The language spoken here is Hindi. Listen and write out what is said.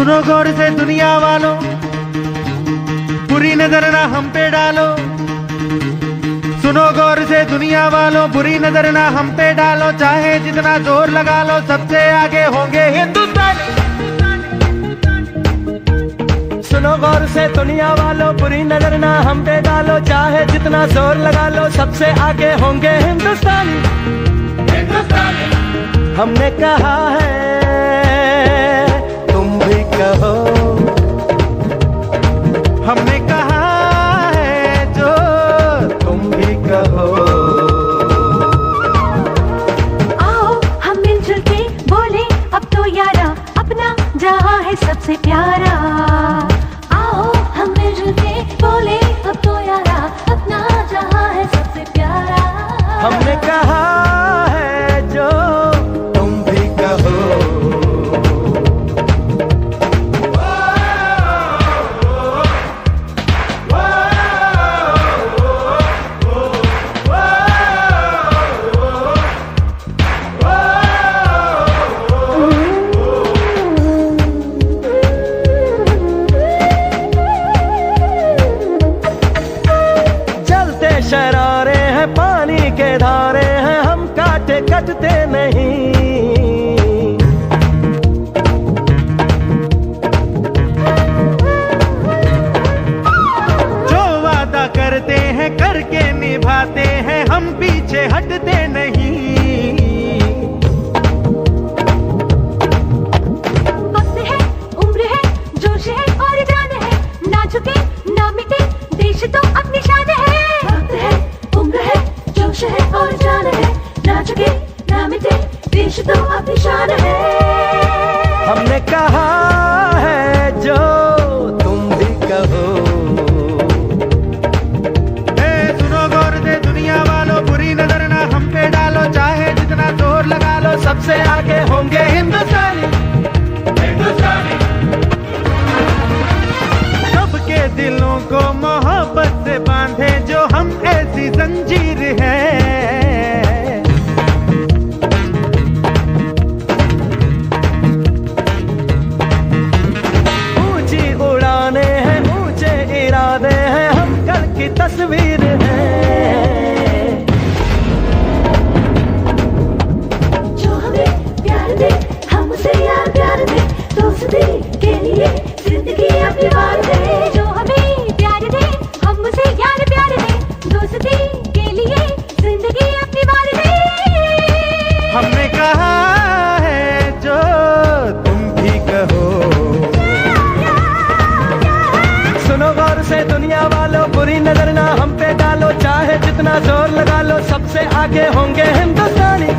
सुनो गौर से दुनिया वालों, बुरी नजर ना हम पे डालो। सुनो गौर से दुनिया वालों, बुरी नजर ना हम पे डालो। चाहे जितना जोर लगा लो, सबसे आगे होंगे हिंदुस्तानी। सुनो गौर से दुनिया वालों, बुरी नजर ना हम पे डालो। चाहे जितना जोर लगा लो, सबसे आगे होंगे हिंदुस्तानी। हमने कहा है, तुम भी कहो। हमने कहा है जो तुम भी कहो। आओ हम मिलजुल के बोले अब तो यारा, अपना जहां है सबसे प्यारा। आओ हम मिलजुल के बोले अब तो यारा, अपना जहां है सबसे प्यारा। हमने कहा है जो तुम भी कहो। शरारे हैं पानी के धारे हैं, हम काटे कटते नहीं। जो वादा करते हैं करके निभाते हैं, हम पीछे हटते नहीं। वक्त है, उम्र है, जोश है और जान है, ना झुके ना मिटे देश तो अपनी शान है। जोश है और जान है, ना झुके ना मिटे देश तो अपनी शान है। हमने कहा है जो तुम भी कहो। सुनो गौर से दुनिया वालों, बुरी नजर ना हम पे डालो। चाहे जितना जोर लगा लो, सबसे आगे होंगे हिंदुस्तानी। सबके दिलों को मोहब्बत से बांधे जो हम ऐसी जंजीर है। ऊंची उड़ाने हैं, ऊंचे इरादे हैं, हम कल की तस्वीर है। जो हमें प्यार दे, हम उसे यार प्यार दे। दोस्ती के लिए जिंदगी अपनी वार दे। जो हमें प्यार दे, हम उसे यार प्यार दे। दोस्ती के लिए जिंदगी अपनी वार दे। हमने कहा है जो तुम भी कहो। सुनो गौर से दुनिया वालों, बुरी नजर ना हम पे डालो। चाहे जितना जोर लगा लो, सबसे आगे होंगे हिंदुस्तानी।